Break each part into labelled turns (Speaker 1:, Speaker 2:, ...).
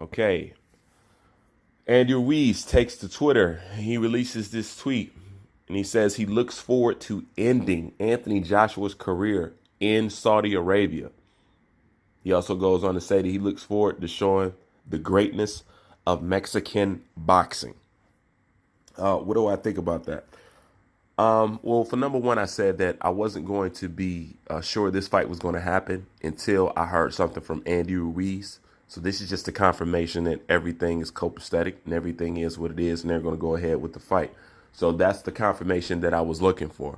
Speaker 1: Okay. Andy Ruiz takes to Twitter. He releases this tweet and he says he looks forward to ending Anthony Joshua's career in Saudi Arabia. He also goes on to say that he looks forward to showing the greatness of Mexican boxing. What do I think about that? Well, for number one, I said that I wasn't going to be sure this fight was going to happen until I heard something from Andy Ruiz. So this is just a confirmation that everything is copacetic and everything is what it is, and they're going to go ahead with the fight. So that's the confirmation that I was looking for.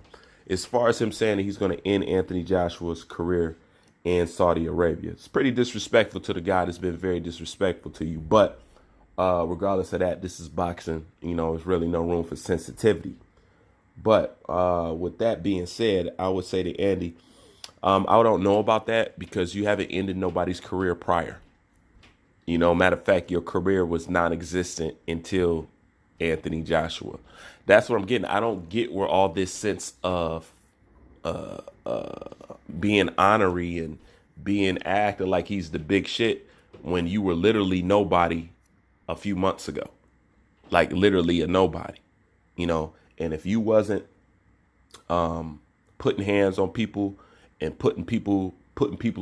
Speaker 1: As far as him saying that he's going to end Anthony Joshua's career in Saudi Arabia, it's pretty disrespectful to the guy that's been very disrespectful to you. But regardless of that, this is boxing. You know, there's really no room for sensitivity. But with that being said, I would say to Andy, I don't know about that because you haven't ended nobody's career prior. You know, matter of fact, your career was non-existent until Anthony Joshua. That's what I'm getting. I don't get where all this sense of being honorary and being acted like he's the big shit when you were literally nobody a few months ago. Like literally a nobody, you know. And if you wasn't putting hands on people and putting people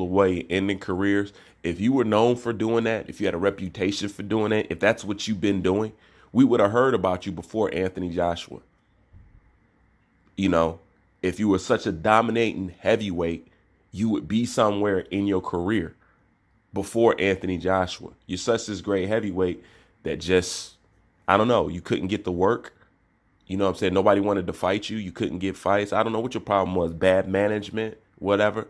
Speaker 1: away, ending careers, if you were known for doing that, if you had a reputation for doing that, if that's what you've been doing, we would have heard about you before Anthony Joshua. You know, if you were such a dominating heavyweight, you would be somewhere in your career before Anthony Joshua. You're such this great heavyweight that just, I don't know, you couldn't get the work. You know what I'm saying? Nobody wanted to fight you. You couldn't get fights. I don't know what your problem was. Bad management, whatever.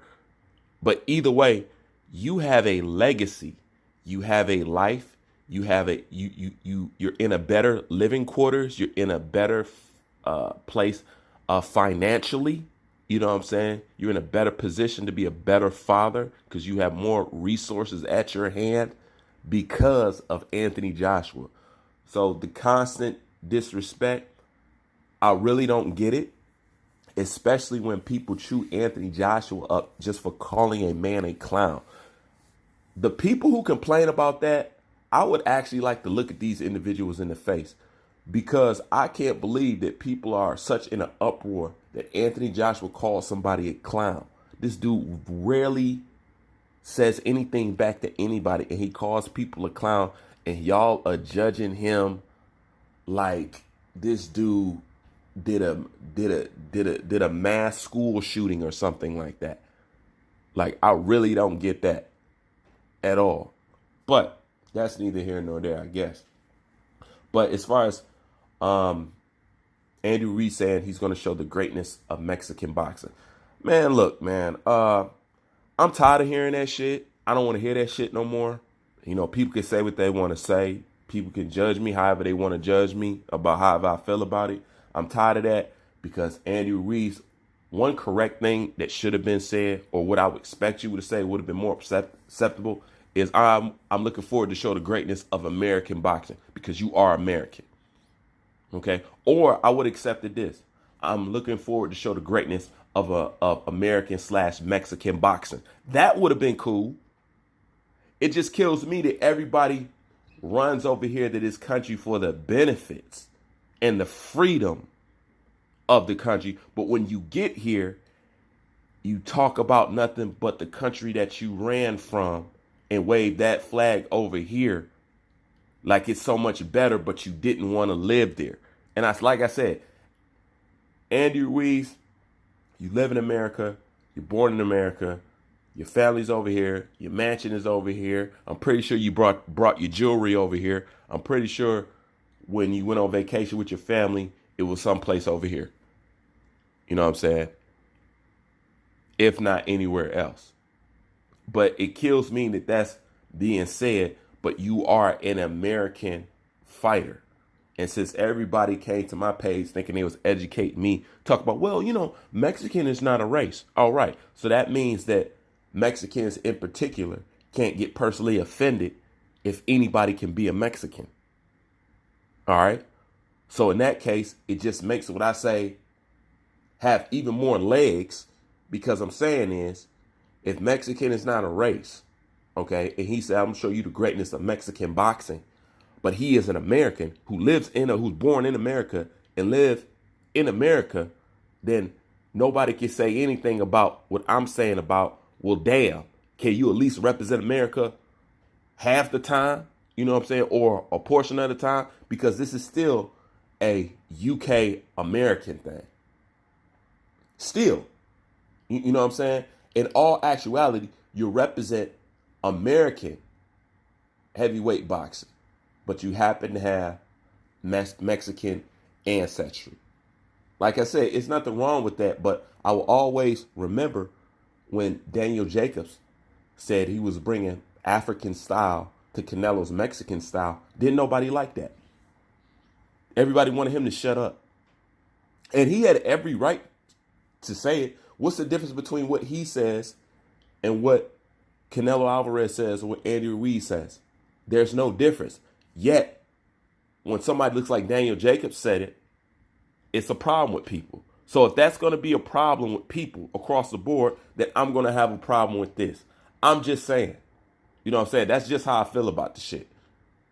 Speaker 1: But either way, you have a legacy. You have a life. You have you're in a better living quarters. You're in a better place financially. You know what I'm saying? You're in a better position to be a better father because you have more resources at your hand because of Anthony Joshua. So the constant disrespect, I really don't get it, especially when people chew Anthony Joshua up just for calling a man a clown. The people who complain about that, I would actually like to look at these individuals in the face because I can't believe that people are such in an uproar that Anthony Joshua calls somebody a clown. This dude rarely says anything back to anybody, and he calls people a clown, and y'all are judging him like this dude did a mass school shooting or something like that. Like, I really don't get that at all. But that's neither here nor there, I guess. But as far as Andy Ruiz saying he's going to show the greatness of Mexican boxing, man, look, man, I'm tired of hearing that shit. I don't want to hear that shit no more. You know, people can say what they want to say. People can judge me however they want to judge me about however I feel about it. I'm tired of that because Andy Ruiz, one correct thing that should have been said, or what I would expect you to say would have been more acceptable, is I'm looking forward to show the greatness of American boxing because you are American. Okay? Or I would have accepted this. I'm looking forward to show the greatness of American/Mexican boxing. That would have been cool. It just kills me that everybody runs over here to this country for the benefits and the freedom of the country. But when you get here, you talk about nothing but the country that you ran from and wave that flag over here like it's so much better, but you didn't want to live there. And like I said, Andy Ruiz, you live in America, you're born in America, your family's over here, your mansion is over here. I'm pretty sure you brought your jewelry over here. I'm pretty sure when you went on vacation with your family, it was someplace over here. You know what I'm saying? If not anywhere else. But it kills me that that's being said, but you are an American fighter. And since everybody came to my page thinking they was educating me, talk about, well, you know, Mexican is not a race. All right. So that means that Mexicans in particular can't get personally offended if anybody can be a Mexican. All right. So in that case, it just makes what I say have even more legs, because I'm saying is, if Mexican is not a race, Okay, and he said, "I'm gonna show you the greatness of Mexican boxing." But he is an American who's born in America and live in America. Then nobody can say anything about what I'm saying about, well, damn, can you at least represent America half the time? You know what I'm saying? Or a portion of the time? Because this is still a UK American thing. Still. You know what I'm saying? In all actuality, you represent American heavyweight boxing, but you happen to have Mexican ancestry. Like I said, it's nothing wrong with that, but I will always remember when Daniel Jacobs said he was bringing African style to Canelo's Mexican style. Didn't nobody like that. Everybody wanted him to shut up. And he had every right to say it. What's the difference between what he says and what Canelo Alvarez says or what Andy Ruiz says? There's no difference. Yet, when somebody looks like Daniel Jacobs said it, it's a problem with people. So if that's going to be a problem with people across the board, then I'm going to have a problem with this. I'm just saying. You know what I'm saying? That's just how I feel about the shit.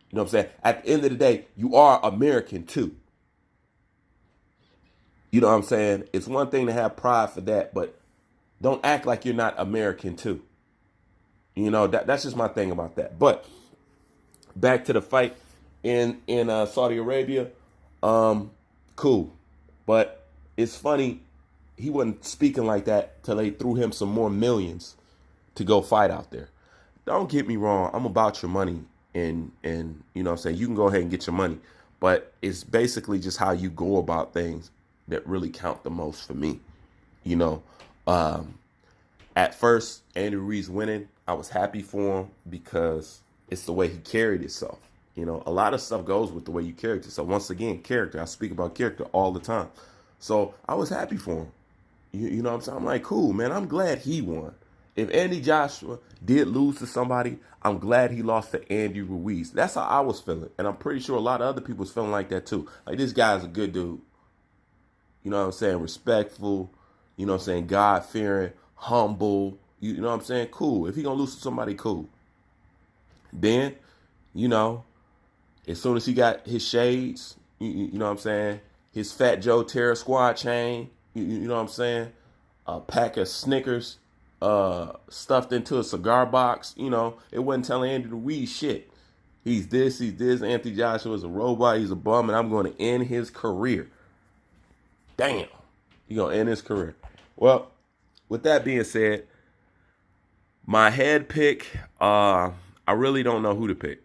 Speaker 1: You know what I'm saying? At the end of the day, you are American too. You know what I'm saying? It's one thing to have pride for that, but don't act like you're not American too. You know, that's just my thing about that. But back to the fight in Saudi Arabia. Cool. But it's funny, he wasn't speaking like that till they threw him some more millions to go fight out there. Don't get me wrong, I'm about your money, and you know what I'm saying, you can go ahead and get your money. But it's basically just how you go about things that really count the most for me. You know, at first, Andy Ruiz winning, I was happy for him because it's the way he carried himself. You know, a lot of stuff goes with the way you carry yourself. Once again, character. I speak about character all the time. So I was happy for him. You know what I'm saying? I'm like, cool, man. I'm glad he won. If Andy Joshua did lose to somebody, I'm glad he lost to Andy Ruiz. That's how I was feeling. And I'm pretty sure a lot of other people was feeling like that too. Like, this guy's a good dude. You know what I'm saying? Respectful. You know what I'm saying? God-fearing. Humble. You know what I'm saying? Cool. If he gonna lose to somebody, cool. Then, you know, as soon as he got his shades, you know what I'm saying? His Fat Joe Terror Squad chain, you know what I'm saying? A pack of Snickers stuffed into a cigar box, you know, it wasn't telling Andy Ruiz shit. He's this. Anthony Joshua is a robot. He's a bum, and I'm going to end his career. Damn. You're going to end his career. Well, with that being said, my head pick, I really don't know who to pick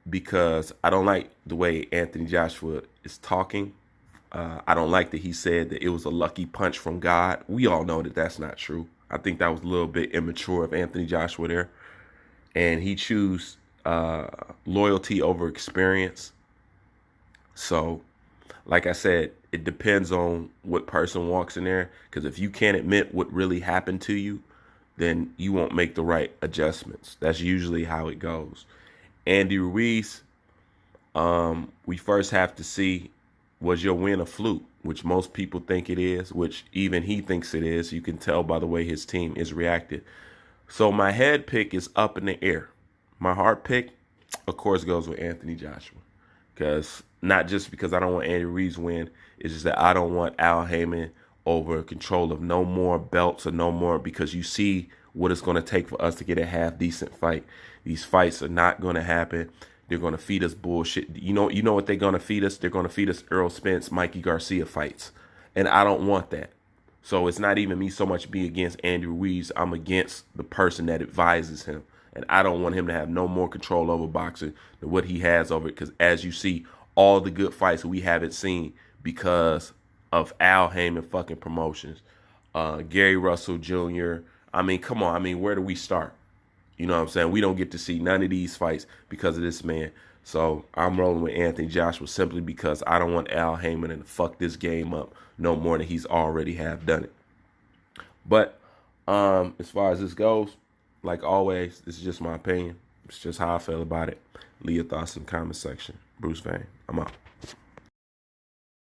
Speaker 1: because I don't like the way Anthony Joshua is talking. I don't like that he said that it was a lucky punch from God. We all know that that's not true. I think that was a little bit immature of Anthony Joshua there. And he chose loyalty over experience. So, like I said, it depends on what person walks in there. Because if you can't admit what really happened to you, then you won't make the right adjustments. That's usually how it goes. Andy Ruiz, we first have to see, was your win a fluke, which most people think it is, which even he thinks it is. You can tell by the way his team is reacted. So my head pick is up in the air. My heart pick, of course, goes with Anthony Joshua. Because not just because I don't want Andy Ruiz to win, it's just that I don't want Al Heyman over control of no more belts or no more, because you see what it's going to take for us to get a half-decent fight. These fights are not going to happen. They're going to feed us bullshit. You know what they're going to feed us? They're going to feed us Earl Spence, Mikey Garcia fights. And I don't want that. So it's not even me so much being against Andy Ruiz. I'm against the person that advises him. And I don't want him to have no more control over boxing than what he has over it. Because as you see, all the good fights we haven't seen because of Al Heyman fucking promotions. Gary Russell Jr. I mean, come on. I mean, where do we start? You know what I'm saying? We don't get to see none of these fights because of this man. So I'm rolling with Anthony Joshua simply because I don't want Al Heyman to fuck this game up no more than he's already have done it. But as far as this goes, like always, this is just my opinion. It's just how I feel about it. Leave your thoughts in the comment section. Bruce Vane, I'm out.